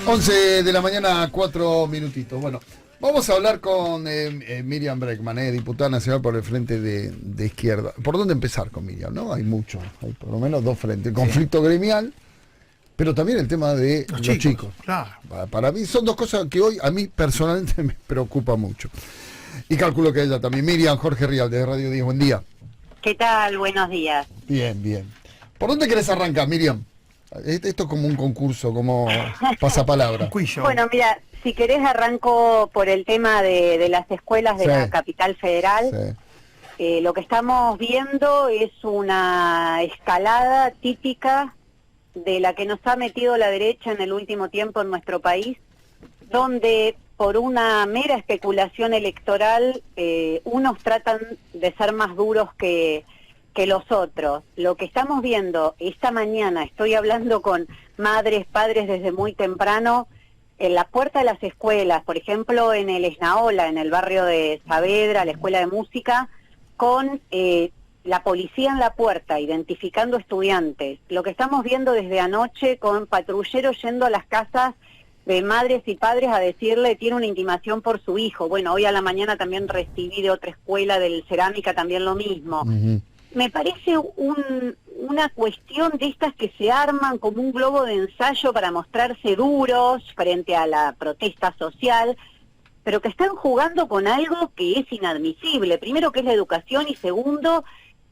11 de la mañana, 4 minutitos. Bueno, vamos a hablar con Miriam Bregman, diputada nacional por el Frente de Izquierda. ¿Por dónde empezar con Miriam? ¿No? Hay mucho, hay por lo menos dos frentes. El conflicto gremial, pero también el tema de los chicos. Claro. Para mí son dos cosas que hoy a mí personalmente me preocupa mucho. Y calculo que ella también. Miriam, Jorge Rial, de Radio 10, buen día. ¿Qué tal? Buenos días. Bien, bien. ¿Por dónde querés arrancar, Miriam? Esto es como un concurso, como pasapalabra. Bueno, mira, si querés arranco por el tema de las escuelas de la capital federal. Sí. Lo que estamos viendo es una escalada típica de la que nos ha metido la derecha en el último tiempo en nuestro país, donde por una mera especulación electoral unos tratan de ser más duros que los otros. Lo que estamos viendo esta mañana, estoy hablando con madres, padres desde muy temprano, en la puerta de las escuelas, por ejemplo en el Esnaola, en el barrio de Saavedra, la escuela de música, con la policía en la puerta, identificando estudiantes. Lo que estamos viendo desde anoche con patrulleros yendo a las casas de madres y padres a decirle tiene una intimación por su hijo. Bueno, hoy a la mañana también recibí de otra escuela del Cerámica también lo mismo. Me parece una cuestión de estas que se arman como un globo de ensayo para mostrarse duros frente a la protesta social, pero que están jugando con algo que es inadmisible. Primero, que es la educación, y segundo,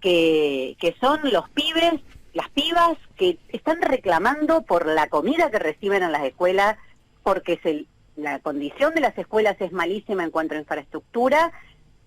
que son los pibes, las pibas, que están reclamando por la comida que reciben en las escuelas, porque la condición de las escuelas es malísima en cuanto a infraestructura,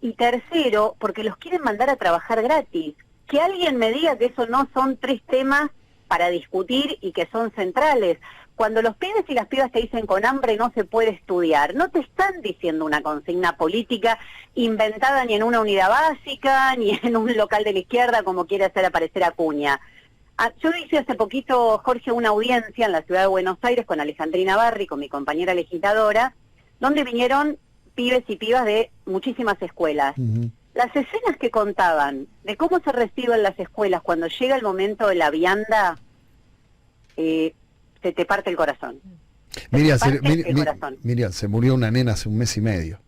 y tercero, porque los quieren mandar a trabajar gratis. Que alguien me diga que eso no son tres temas para discutir y que son centrales. Cuando los pibes y las pibas te dicen con hambre no se puede estudiar, no te están diciendo una consigna política inventada ni en una unidad básica, ni en un local de la izquierda como quiere hacer aparecer Acuña. Yo hice hace poquito, Jorge, una audiencia en la ciudad de Buenos Aires con Alejandrina Barri, con mi compañera legisladora, donde vinieron pibes y pibas de muchísimas escuelas. Las escenas que contaban de cómo se reciben las escuelas cuando llega el momento de la vianda, se te parte el corazón. Miriam, se murió una nena hace un mes y medio.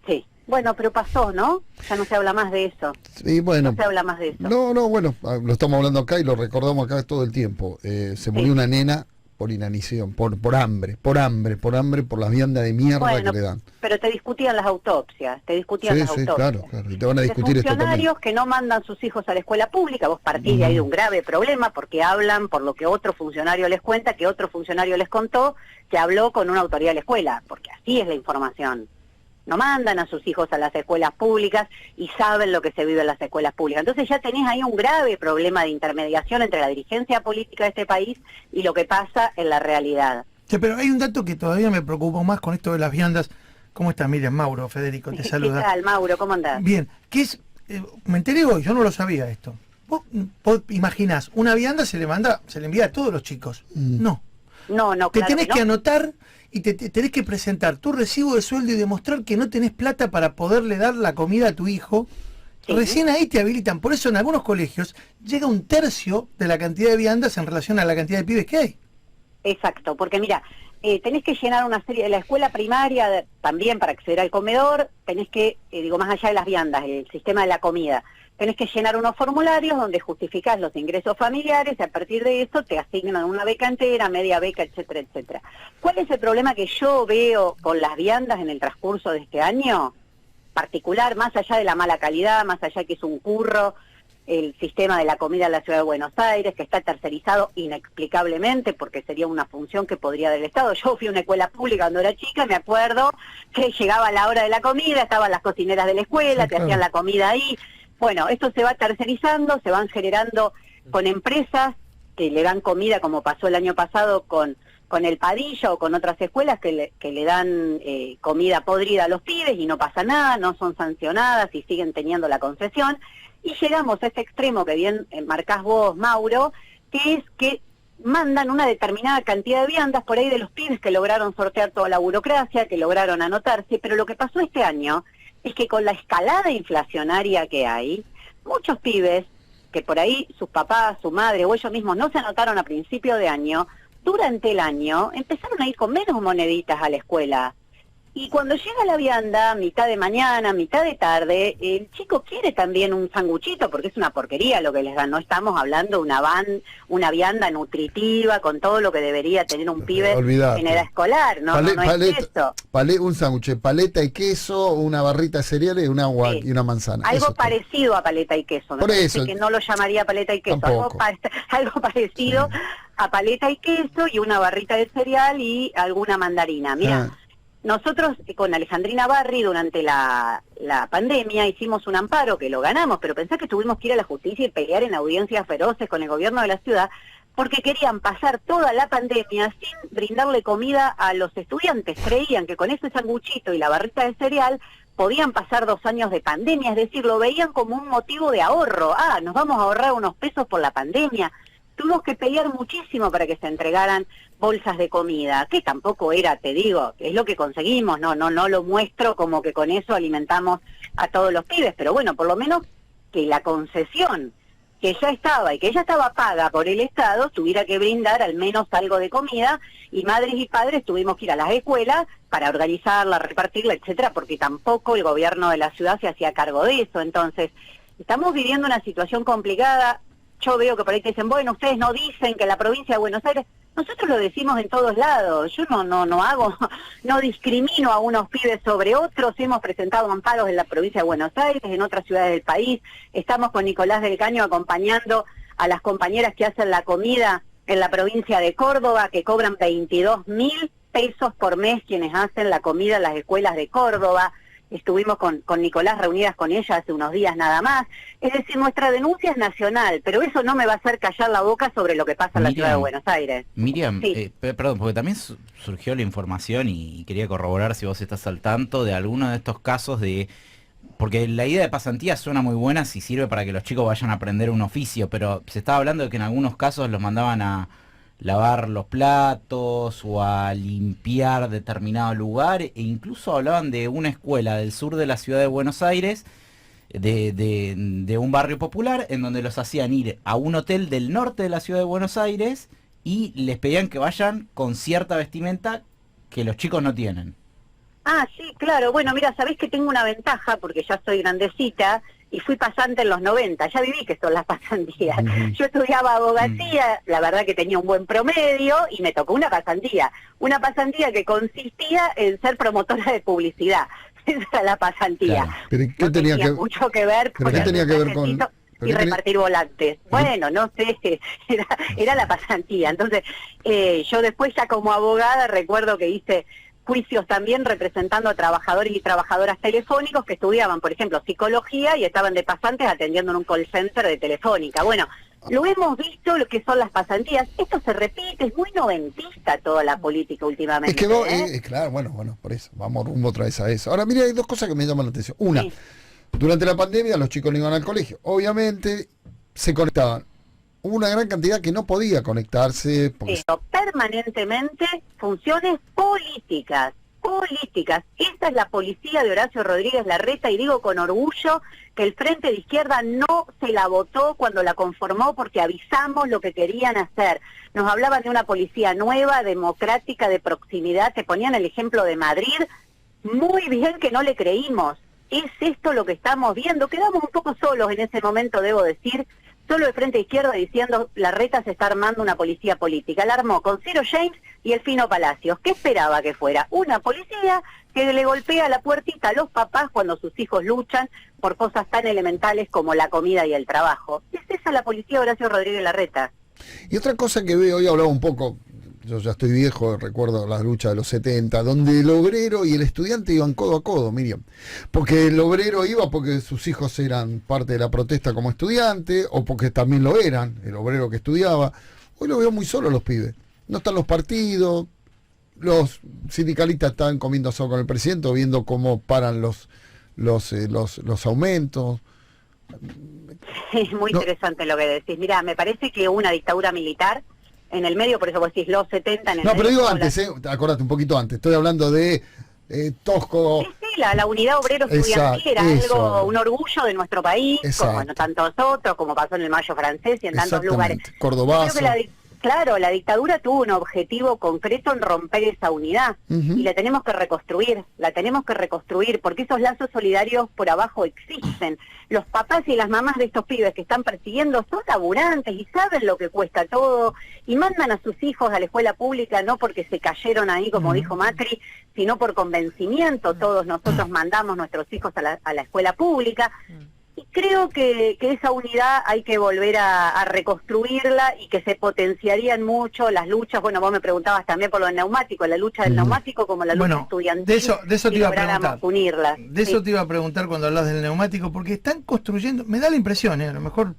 Sí, bueno, pero pasó, ¿no? Ya no se habla más de eso. Sí, bueno. No se habla más de eso. No, bueno, lo estamos hablando acá y lo recordamos acá todo el tiempo. Se murió una nena por inanición, por hambre, por las viandas de mierda que le dan. Pero te discutían las autopsias, claro, y te van a discutir esto también. Funcionarios que no mandan sus hijos a la escuela pública, vos partís de ahí de un grave problema, porque hablan por lo que otro funcionario les cuenta, que otro funcionario les contó, que habló con una autoridad de la escuela, porque así es la información. No mandan a sus hijos a las escuelas públicas y saben lo que se vive en las escuelas públicas. Entonces ya tenés ahí un grave problema de intermediación entre la dirigencia política de este país y lo que pasa en la realidad. Sí, pero hay un dato que todavía me preocupa más con esto de las viandas. ¿Cómo está, Miriam? Mauro, Federico, te saluda. ¿Qué tal, Mauro? ¿Cómo andás? Bien, me enteré hoy, yo no lo sabía esto. Vos imaginás, una vianda se le envía a todos los chicos. No, te claro tenés que anotar y te tenés que presentar tu recibo de sueldo y demostrar que no tenés plata para poderle dar la comida a tu hijo. Sí. Recién ahí te habilitan. Por eso en algunos colegios llega 1/3 de la cantidad de viandas en relación a la cantidad de pibes que hay. Exacto, porque mira, tenés que llenar una serie, de la escuela primaria también para acceder al comedor, tenés que, más allá de las viandas, el sistema de la comida, tenés que llenar unos formularios donde justificás los ingresos familiares y a partir de eso te asignan una beca entera, media beca, etcétera, etcétera. ¿Cuál es el problema que yo veo con las viandas en el transcurso de este año? Particular, más allá de la mala calidad, más allá que es un curro, el sistema de la comida en la ciudad de Buenos Aires, que está tercerizado inexplicablemente, porque sería una función que podría del Estado. Yo fui a una escuela pública cuando era chica, me acuerdo que llegaba la hora de la comida, estaban las cocineras de la escuela, sí, te hacían la comida ahí. Bueno, esto se va tercerizando, se van generando con empresas que le dan comida, como pasó el año pasado con el Padilla o con otras escuelas que le dan comida podrida a los pibes y no pasa nada, no son sancionadas y siguen teniendo la concesión. Y llegamos a ese extremo que bien marcás vos, Mauro, que es que mandan una determinada cantidad de viandas por ahí de los pibes que lograron sortear toda la burocracia, que lograron anotarse, pero lo que pasó este año es que con la escalada inflacionaria que hay, muchos pibes que por ahí sus papás, su madre o ellos mismos no se anotaron a principio de año, durante el año empezaron a ir con menos moneditas a la escuela. Y cuando llega la vianda, mitad de mañana, mitad de tarde, el chico quiere también un sanguchito, porque es una porquería lo que les dan. No estamos hablando de una vianda nutritiva, con todo lo que debería tener un pibe en edad escolar. No, no es eso. Un sándwich, paleta y queso, una barrita de cereales y un agua y una manzana. Algo parecido a paleta y queso. Por eso. Que no lo llamaría paleta y queso. Algo parecido a paleta y queso y una barrita de cereal y alguna mandarina. Mira. Nosotros con Alejandrina Barri durante la pandemia hicimos un amparo que lo ganamos, pero pensá que tuvimos que ir a la justicia y pelear en audiencias feroces con el gobierno de la ciudad porque querían pasar toda la pandemia sin brindarle comida a los estudiantes. Creían que con ese sanguchito y la barrita de cereal podían pasar 2 años de pandemia, es decir, lo veían como un motivo de ahorro. Nos vamos a ahorrar unos pesos por la pandemia. Tuvimos que pelear muchísimo para que se entregaran bolsas de comida, que tampoco era, te digo, es lo que conseguimos, no lo muestro como que con eso alimentamos a todos los pibes, pero bueno, por lo menos que la concesión que ya estaba y que ya estaba paga por el Estado tuviera que brindar al menos algo de comida, y madres y padres tuvimos que ir a las escuelas para organizarla, repartirla, etcétera, porque tampoco el gobierno de la ciudad se hacía cargo de eso. Entonces, estamos viviendo una situación complicada. Yo veo que por ahí te dicen, bueno, ustedes no dicen que la provincia de Buenos Aires, nosotros lo decimos en todos lados. Yo no discrimino a unos pibes sobre otros. Hemos presentado amparos en la provincia de Buenos Aires, en otras ciudades del país. Estamos con Nicolás del Caño acompañando a las compañeras que hacen la comida en la provincia de Córdoba, que cobran 22.000 pesos por mes quienes hacen la comida en las escuelas de Córdoba. Estuvimos con Nicolás reunidas con ella hace unos días nada más. Es decir, nuestra denuncia es nacional, pero eso no me va a hacer callar la boca sobre lo que pasa en la ciudad de Buenos Aires. Miriam, sí. Perdón, porque también surgió la información y quería corroborar si vos estás al tanto de alguno de estos casos de... Porque la idea de pasantía suena muy buena si sirve para que los chicos vayan a aprender un oficio, pero se estaba hablando de que en algunos casos los mandaban a lavar los platos o a limpiar determinado lugar, e incluso hablaban de una escuela del sur de la ciudad de Buenos Aires, de un barrio popular, en donde los hacían ir a un hotel del norte de la ciudad de Buenos Aires y les pedían que vayan con cierta vestimenta que los chicos no tienen. Sí, claro. Bueno, mira, sabés que tengo una ventaja porque ya soy grandecita y fui pasante en los 90, ya viví que son las pasantías. Yo estudiaba abogacía, la verdad que tenía un buen promedio y me tocó una pasantía que consistía en ser promotora de publicidad. Esa era la pasantía. Claro. ¿Pero qué tenía mucho que ver con y repartir volantes. Bueno, no sé, era la pasantía. Entonces, yo después ya como abogada recuerdo que hice juicios también representando a trabajadores y trabajadoras telefónicos que estudiaban, por ejemplo, psicología y estaban de pasantes atendiendo en un call center de Telefónica. Bueno, lo hemos visto lo que son las pasantías. Esto se repite, es muy noventista toda la política últimamente. Es que claro, bueno, por eso, vamos rumbo otra vez a eso. Ahora, mira, hay 2 cosas que me llaman la atención. Una, durante la pandemia los chicos no iban al colegio. Obviamente se conectaban. Hubo una gran cantidad que no podía conectarse. Pero permanentemente funciones políticas. Esta es la policía de Horacio Rodríguez Larreta, y digo con orgullo que el Frente de Izquierda no se la votó cuando la conformó porque avisamos lo que querían hacer. Nos hablaban de una policía nueva, democrática, de proximidad, te ponían el ejemplo de Madrid. Muy bien que no le creímos. Es esto lo que estamos viendo. Quedamos un poco solos en ese momento, debo decir. Solo el Frente de Izquierda diciendo Larreta se está armando una policía política. La armó con Ciro James y el Fino Palacios. ¿Qué esperaba que fuera? Una policía que le golpea la puertita a los papás cuando sus hijos luchan por cosas tan elementales como la comida y el trabajo. Es esa la policía de Horacio Rodríguez Larreta. Y otra cosa que veo, hoy hablaba un poco, yo ya estoy viejo, recuerdo las luchas de los 70, donde el obrero y el estudiante iban codo a codo, Miriam. Porque el obrero iba porque sus hijos eran parte de la protesta como estudiante, o porque también lo eran, el obrero que estudiaba. Hoy lo veo muy solo los pibes. No están los partidos, los sindicalistas están comiendo asado con el presidente, viendo cómo paran los aumentos. Es muy interesante lo que decís. Mirá, me parece que hubo una dictadura militar en el medio, por eso vos decís los 70 en el medio. No, pero digo antes, acordate un poquito antes, estoy hablando de Tosco. Sí, la unidad obrero estudiantil era algo, un orgullo de nuestro país, como en tantos otros, como pasó en el Mayo francés y en tantos lugares. Cordobazo. Claro, la dictadura tuvo un objetivo concreto en romper esa unidad y la tenemos que reconstruir, porque esos lazos solidarios por abajo existen. Los papás y las mamás de estos pibes que están persiguiendo son laburantes y saben lo que cuesta todo y mandan a sus hijos a la escuela pública no porque se cayeron ahí, como dijo Macri, sino por convencimiento. Todos nosotros mandamos nuestros hijos a la escuela pública. Y creo que esa unidad hay que volver a reconstruirla y que se potenciarían mucho las luchas. Bueno, vos me preguntabas también por lo del neumático, la lucha del neumático como la lucha estudiantil. De eso te iba a preguntar. Unirla. De eso te iba a preguntar cuando hablas del neumático, porque están construyendo, me da la impresión, a lo mejor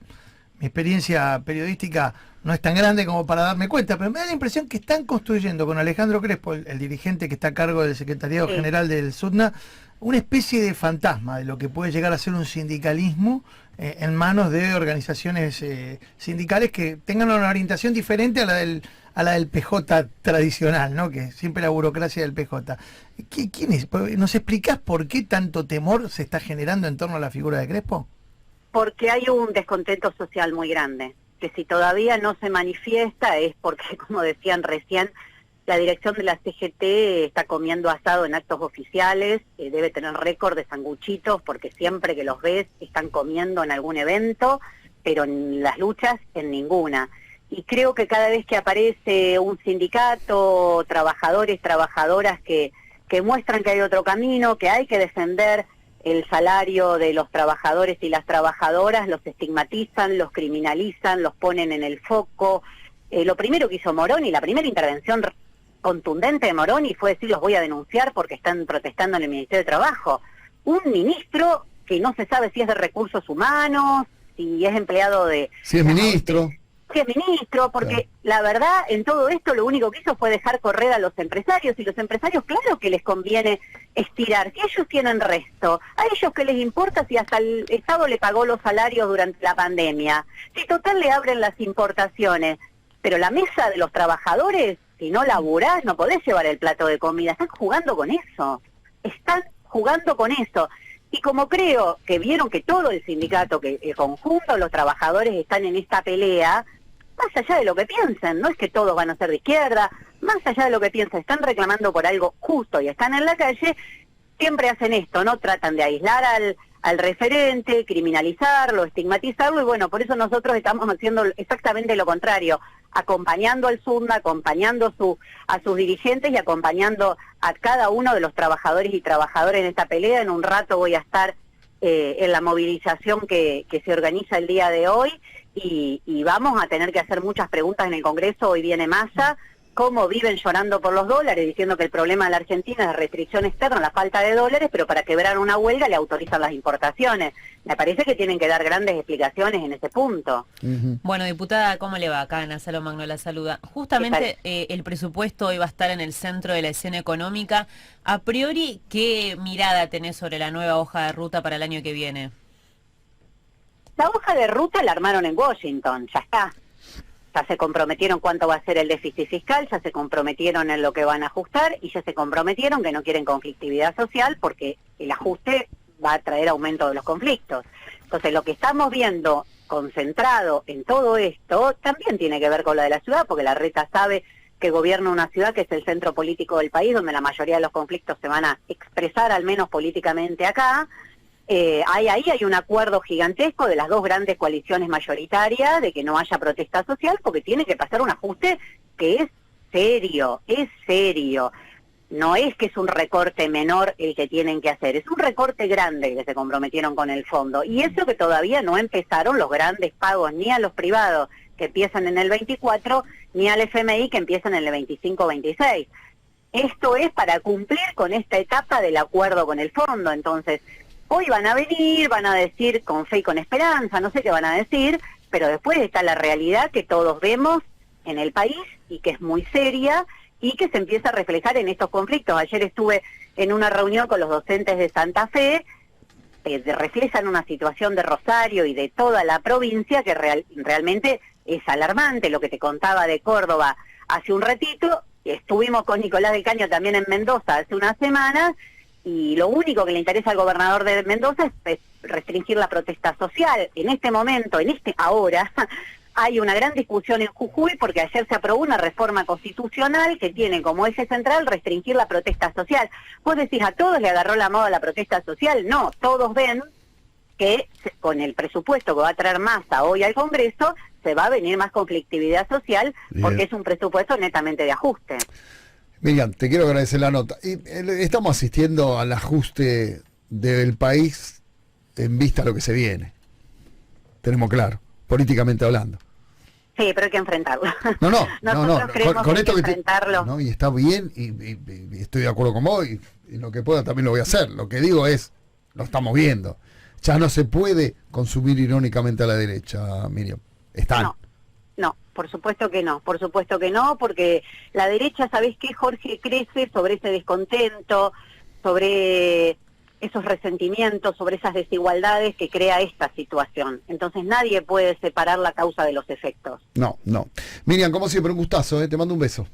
mi experiencia periodística no es tan grande como para darme cuenta, pero me da la impresión que están construyendo con Alejandro Crespo, el dirigente que está a cargo del Secretariado General del SUTNA, una especie de fantasma de lo que puede llegar a ser un sindicalismo en manos de organizaciones sindicales que tengan una orientación diferente a la del PJ tradicional, ¿no? Que siempre la burocracia del PJ. ¿Quién es? ¿Nos explicás por qué tanto temor se está generando en torno a la figura de Crespo? Porque hay un descontento social muy grande, que si todavía no se manifiesta es porque, como decían recién, la dirección de la CGT está comiendo asado en actos oficiales, debe tener récord de sanguchitos porque siempre que los ves están comiendo en algún evento, pero en las luchas en ninguna. Y creo que cada vez que aparece un sindicato, trabajadores, trabajadoras que muestran que hay otro camino, que hay que defender el salario de los trabajadores y las trabajadoras, los estigmatizan, los criminalizan, los ponen en el foco. Lo primero que hizo Moroni, la primera intervención contundente de Moroni fue decir: los voy a denunciar porque están protestando en el Ministerio de Trabajo. Un ministro que no se sabe si es de recursos humanos, si es empleado de... Si es ministro. Si es ministro, porque la verdad en todo esto lo único que hizo fue dejar correr a los empresarios, y los empresarios claro que les conviene estirar, si ellos tienen resto, a ellos que les importa si hasta el Estado le pagó los salarios durante la pandemia, si total le abren las importaciones, pero la mesa de los trabajadores, si no laburás, no podés llevar el plato de comida. Están jugando con eso. Y como creo que vieron que todo el sindicato, que el conjunto de los trabajadores están en esta pelea, más allá de lo que piensen, no es que todos van a ser de izquierda, más allá de lo que piensen, están reclamando por algo justo y están en la calle, siempre hacen esto, ¿no? Tratan de aislar al referente, criminalizarlo, estigmatizarlo, y bueno, por eso nosotros estamos haciendo exactamente lo contrario, acompañando al SUTNA, acompañando a sus dirigentes y acompañando a cada uno de los trabajadores y trabajadoras en esta pelea. En un rato voy a estar en la movilización que se organiza el día de hoy y vamos a tener que hacer muchas preguntas en el Congreso. Hoy viene Massa, cómo viven llorando por los dólares, diciendo que el problema de la Argentina es la restricción externa, la falta de dólares, pero para quebrar una huelga le autorizan las importaciones. Me parece que tienen que dar grandes explicaciones en ese punto. Bueno, diputada, ¿cómo le va? Acá Ana Salo Magno la saluda. Justamente el presupuesto hoy va a estar en el centro de la escena económica. A priori, ¿qué mirada tenés sobre la nueva hoja de ruta para el año que viene? La hoja de ruta la armaron en Washington, ya está. Ya se comprometieron cuánto va a ser el déficit fiscal, ya se comprometieron en lo que van a ajustar y ya se comprometieron que no quieren conflictividad social porque el ajuste va a traer aumento de los conflictos. Entonces lo que estamos viendo concentrado en todo esto también tiene que ver con lo de la ciudad, porque la Reta sabe que gobierna una ciudad que es el centro político del país, donde la mayoría de los conflictos se van a expresar, al menos políticamente acá. Ahí hay un acuerdo gigantesco de las dos grandes coaliciones mayoritarias de que no haya protesta social, porque tiene que pasar un ajuste que es serio. No es que es un recorte menor el que tienen que hacer, es un recorte grande que se comprometieron con el fondo. Y eso que todavía no empezaron los grandes pagos ni a los privados que empiezan en el 24, ni al FMI que empiezan en el 25-26. Esto es para cumplir con esta etapa del acuerdo con el fondo. Entonces, hoy van a venir, van a decir con fe y con esperanza, no sé qué van a decir, pero después está la realidad que todos vemos en el país y que es muy seria y que se empieza a reflejar en estos conflictos. Ayer estuve en una reunión con los docentes de Santa Fe, reflejan una situación de Rosario y de toda la provincia que realmente es alarmante. Lo que te contaba de Córdoba hace un ratito, estuvimos con Nicolás del Caño también en Mendoza hace unas semanas, y lo único que le interesa al gobernador de Mendoza es restringir la protesta social. En este momento, ahora, hay una gran discusión en Jujuy porque ayer se aprobó una reforma constitucional que tiene como eje central restringir la protesta social. Vos decís, ¿a todos le agarró la moda la protesta social? No, todos ven que con el presupuesto que va a traer Massa hoy al Congreso, se va a venir más conflictividad social porque es un presupuesto netamente de ajuste. Miriam, te quiero agradecer la nota. Y, estamos asistiendo al ajuste del país en vista a lo que se viene. Tenemos claro, políticamente hablando. Sí, pero hay que enfrentarlo. No. Con esto que enfrentarlo. No, y está bien, y estoy de acuerdo con vos, y lo que pueda también lo voy a hacer. Lo que digo es, lo estamos viendo. Ya no se puede consumir irónicamente a la derecha, Miriam. Están. No, por supuesto que no, porque la derecha, ¿sabés qué, Jorge? Crece sobre ese descontento, sobre esos resentimientos, sobre esas desigualdades que crea esta situación. Entonces nadie puede separar la causa de los efectos. No. Miriam, como siempre, un gustazo, te mando un beso.